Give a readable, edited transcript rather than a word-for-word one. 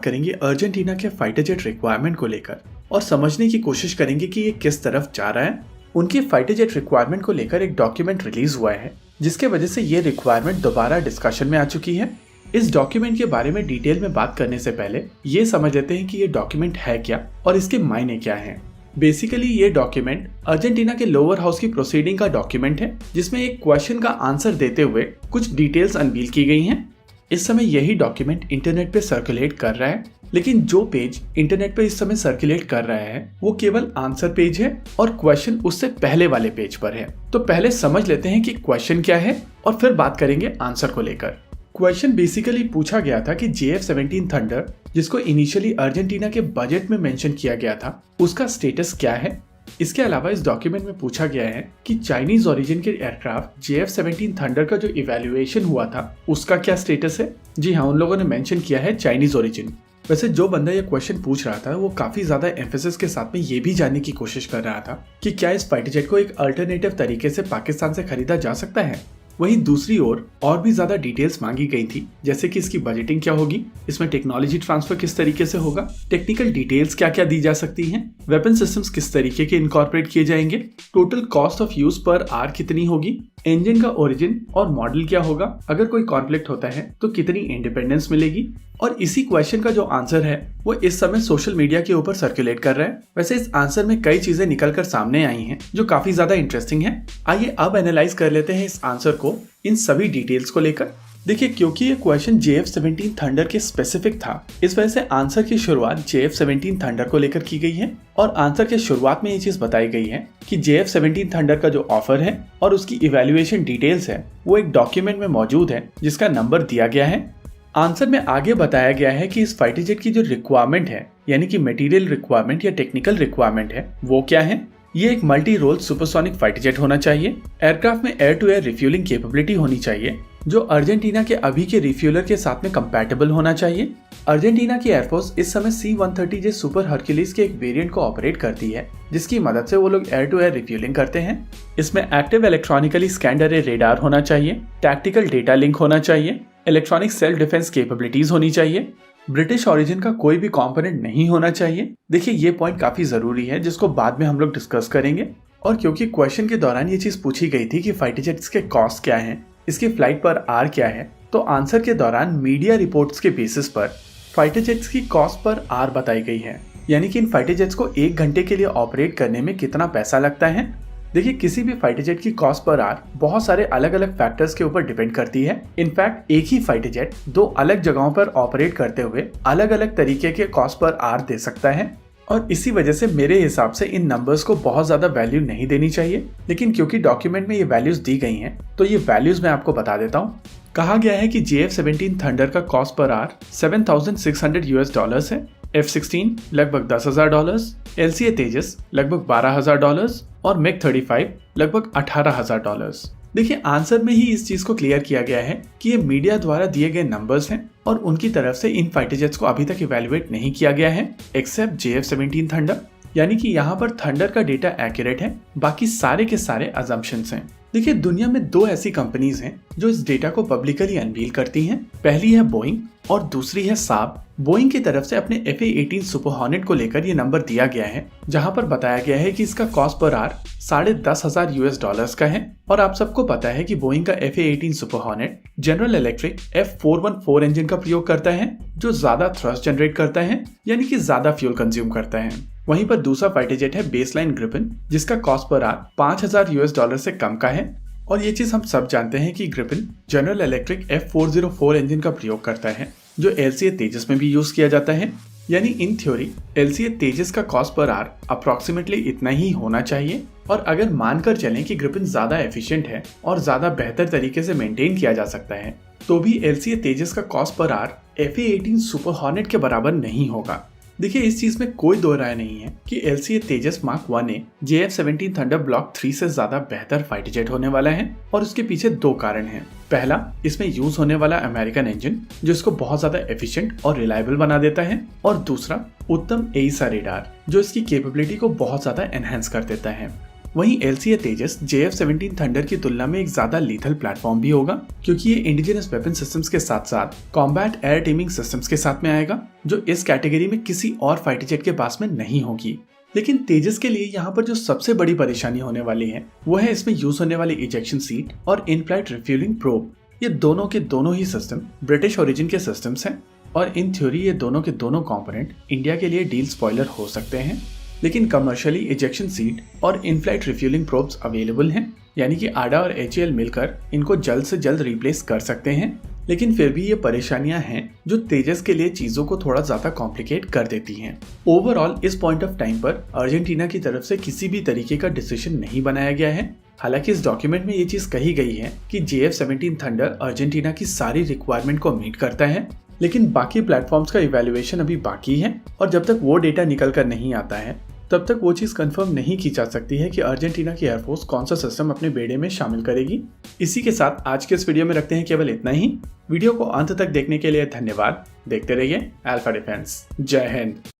करेंगे अर्जेंटीना के fighter jet requirement को लेकर और समझने की कोशिश करेंगे कि ये किस तरफ जा रहा है। उनकी फाइटर जेट रिक्वायरमेंट को लेकर एक डॉक्यूमेंट रिलीज हुआ है जिसके वजह से ये रिक्वायरमेंट दोबारा डिस्कशन में आ चुकी है। इस डॉक्यूमेंट के बारे में डिटेल में बात करने से पहले ये समझ लेते हैं कि ये डॉक्यूमेंट है क्या और इसके मायने क्या हैं। बेसिकली ये डॉक्यूमेंट अर्जेंटीना के लोअर हाउस की प्रोसीडिंग का डॉक्यूमेंट है जिसमें एक क्वेश्चन का आंसर देते हुए कुछ डिटेल्स अनवील की गई हैं। इस समय यही डॉक्यूमेंट इंटरनेट पे सर्कुलेट कर रहा है, लेकिन जो पेज इंटरनेट पे इस समय सर्कुलेट कर रहा है वो केवल आंसर पेज है और क्वेश्चन उससे पहले वाले पेज पर है। तो पहले समझ लेते हैं कि क्वेश्चन क्या है और फिर बात करेंगे आंसर को लेकर। क्वेश्चन बेसिकली पूछा गया था कि JF-17 थंडर, जिसको इनिशियली अर्जेंटीना के बजट में मेंशन किया गया था, उसका स्टेटस क्या है। इसके अलावा इस डॉक्यूमेंट में पूछा गया है कि चाइनीज ओरिजिन के एयरक्राफ्ट JF-17 थंडर का जो इवैल्यूएशन हुआ था उसका क्या स्टेटस है। जी हाँ, उन लोगों ने मेंशन किया है चाइनीज ओरिजिन। वैसे जो बंदा ये क्वेश्चन पूछ रहा था वो काफी ज्यादा एम्फेसिस के साथ में ये भी जानने की कोशिश कर रहा था कि क्या इस फाइटर जेट को एक अल्टरनेटिव तरीके से पाकिस्तान से खरीदा जा सकता है। वहीं दूसरी ओर और भी ज्यादा डिटेल्स मांगी गई थी, जैसे कि इसकी बजटिंग क्या होगी, इसमें टेक्नोलॉजी ट्रांसफर किस तरीके से होगा, टेक्निकल डिटेल्स क्या क्या दी जा सकती हैं, वेपन सिस्टम्स किस तरीके के इनकॉर्पोरेट किए जाएंगे, टोटल कॉस्ट ऑफ यूज पर आर कितनी होगी, इंजन का ओरिजिन और मॉडल क्या होगा, अगर कोई कॉन्फ्लिक्ट होता है तो कितनी इंडिपेंडेंस मिलेगी। और इसी क्वेश्चन का जो आंसर है वो इस समय सोशल मीडिया के ऊपर सर्कुलेट कर रहा है। वैसे इस आंसर में कई चीजें निकलकर सामने आई हैं जो काफी ज्यादा इंटरेस्टिंग है। आइए अब एनालाइज कर लेते हैं इस आंसर को इन सभी डिटेल्स को लेकर। देखिए, क्योंकि ये क्वेश्चन JF-17 थंडर के स्पेसिफिक था, इस वजह से आंसर की शुरुआत JF-17 थंडर को लेकर की गई है और आंसर के शुरुआत में ये चीज बताई गई है कि JF-17 थंडर का जो ऑफर है और उसकी इवैल्यूएशन डिटेल्स है वो एक डॉक्यूमेंट में मौजूद है जिसका नंबर दिया गया है। आंसर में आगे बताया गया है कि इस फाइटर जेट की जो रिक्वायरमेंट है, यानी कि मटेरियल रिक्वायरमेंट या टेक्निकल रिक्वायरमेंट है, वो क्या है। ये एक multi role supersonic fighter jet होना चाहिए। एयरक्राफ्ट में air to air refuelling capability होनी चाहिए जो अर्जेंटीना के अभी के रिफ्यूलर के साथ में कंपैटिबल होना चाहिए। अर्जेंटीना की एयरफोर्स इस समय C-130J सुपर हरक्यूलिस के एक वेरिएंट को ऑपरेट करती है जिसकी मदद से वो लोग एयर टू एयर रिफ्यूलिंग करते हैं। इसमें एक्टिव इलेक्ट्रॉनिकली स्कैन्ड अरे रेडार होना चाहिए, टैक्टिकल डेटा लिंक होना चाहिए, इलेक्ट्रॉनिक सेल्फ डिफेंस कैपेबिलिटीज होनी चाहिए, ब्रिटिश ओरिजिन का कोई भी कंपोनेंट नहीं होना चाहिए। देखिए, ये पॉइंट काफी जरूरी है जिसको बाद में हम लोग डिस्कस करेंगे। और क्योंकि क्वेश्चन के दौरान ये चीज पूछी गई थी कि फाइटर जेट्स के कॉस्ट क्या हैं, इसकी फ्लाइट पर आर क्या है, तो आंसर के दौरान मीडिया रिपोर्ट्स के बेसिस पर फाइटर जेट्स की कॉस्ट पर आर बताई गई है, यानी कि इन फाइटर जेट्स को 1 घंटे के लिए ऑपरेट करने में कितना पैसा लगता है। देखिए, किसी भी फाइटर जेट की कॉस्ट पर आर बहुत सारे अलग अलग फैक्टर्स के ऊपर डिपेंड करती है। इनफैक्ट एक ही फाइटर जेट 2 अलग जगहों पर ऑपरेट करते हुए अलग अलग तरीके के कॉस्ट पर आर दे सकता है और इसी वजह से मेरे हिसाब से इन नंबर्स को बहुत ज्यादा वैल्यू नहीं देनी चाहिए। लेकिन क्योंकि डॉक्यूमेंट में ये वैल्यूज दी गई हैं तो ये वैल्यूज मैं आपको बता देता हूँ। कहा गया है कि JF-17 थंडर का कॉस्ट पर आर $7,600 है, F-16 लगभग $10,000, LCA तेजस लगभग $12,000 और MiG-35 लगभग $18,000। देखिए, आंसर में ही इस चीज को क्लियर किया गया है कि ये मीडिया द्वारा दिए गए नंबर्स हैं और उनकी तरफ से इन फाइटर जेट्स को अभी तक इवैल्यूएट नहीं किया गया है एक्सेप्ट JF-17 थंडर। यानी कि यहाँ पर थंडर का डेटा एक्यूरेट है, बाकी सारे के सारे अजम्पशंस हैं। देखिए, दुनिया में 2 ऐसी कंपनीज हैं जो इस डेटा को पब्लिकली अनवील करती हैं। पहली है बोइंग और दूसरी है साब। बोइंग की तरफ से अपने FA-18 सुपर हॉर्नेट को लेकर ये नंबर दिया गया है जहां पर बताया गया है कि इसका कॉस्ट पर आर $10,500 का है। और आप सबको पता है कि बोइंग का FA-18 super hornet general electric F414 engine का प्रयोग करता है जो ज्यादा थ्रस्ट जनरेट करता है, यानी कि ज्यादा फ्यूल कंज्यूम करता है। वहीं पर दूसरा फाइटर जेट है बेसलाइन ग्रिफिन जिसका कॉस्ट पर आर $5,000 से कम का है। और ये चीज हम सब जानते हैं कि Griffin general electric F404 engine का प्रयोग करता है जो LCA तेजस में भी यूज किया जाता है। यानी इन थ्योरी LCA तेजस का कॉस्ट पर आर अप्रोक्सीमेटली इतना ही होना चाहिए। और अगर मानकर चलें कि ग्रिफिन ज्यादा एफिशिएंट है और ज्यादा बेहतर तरीके से मेंटेन किया जा सकता है तो भी LCA तेजस का cost per are FA-18 super hornet के बराबर नहीं होगा। देखिए, इस चीज में कोई दो राय नहीं है कि LCA Tejas mark 1A JF-17 thunder block 3 से ज्यादा बेहतर फाइटर जेट होने वाला है और उसके पीछे 2 कारण हैं। पहला, इसमें यूज होने वाला अमेरिकन इंजन जो इसको बहुत ज्यादा एफिशिएंट और रिलायबल बना देता है, और दूसरा उत्तम AESA रेडार जो इसकी कैपेबिलिटी को बहुत ज्यादा एनहांस कर देता है। वहीं LCA तेजस JF-17 थंडर की तुलना में एक ज्यादा लीथल प्लेटफॉर्म भी होगा, क्योंकि ये इंडिजिनस वेपन सिस्टम्स के साथ साथ कॉम्बैट एयर टीमिंग सिस्टम्स के साथ में आएगा, जो इस कैटेगरी में किसी और फाइटर जेट के पास में नहीं होगी। लेकिन तेजस के लिए यहाँ पर जो सबसे बड़ी परेशानी होने वाली है वो है इसमें यूज होने वाली इजेक्शन सीट और इन फ्लाइट रिफ्यूलिंग प्रोब। ये दोनों के दोनों ही सिस्टम ब्रिटिश ओरिजिन के सिस्टम्स हैं और इन थ्योरी ये दोनों के दोनों कंपोनेंट इंडिया के लिए डील स्पॉइलर हो सकते हैं। लेकिन कमर्शियली इजेक्शन सीट और in flight refuelling probes available हैं, यानी कि आडा और HAL मिलकर इनको जल्द से जल्द रिप्लेस कर सकते हैं। लेकिन फिर भी ये परेशानियां हैं जो तेजस के लिए चीजों को थोड़ा ज्यादा कॉम्प्लिकेट कर देती हैं। ओवरऑल इस पॉइंट ऑफ टाइम पर अर्जेंटीना की तरफ से किसी भी तरीके का डिसीजन नहीं बनाया गया है। हालांकि इस डॉक्यूमेंट में ये चीज कही गई है कि JF-17 थंडर अर्जेंटीना की सारी रिक्वायरमेंट को मीट करता है, लेकिन बाकी प्लेटफॉर्म्स का इवैल्यूएशन अभी बाकी है और जब तक वो डेटा निकल कर नहीं आता है तब तक वो चीज़ कंफर्म नहीं की जा सकती है कि अर्जेंटीना की एयरफोर्स कौन सा सिस्टम अपने बेड़े में शामिल करेगी। इसी के साथ आज के इस वीडियो में रखते हैं केवल इतना ही। वीडियो को अंत तक देखने के लिए धन्यवाद। देखते रहिए अल्फा डिफेंस। जय हिंद।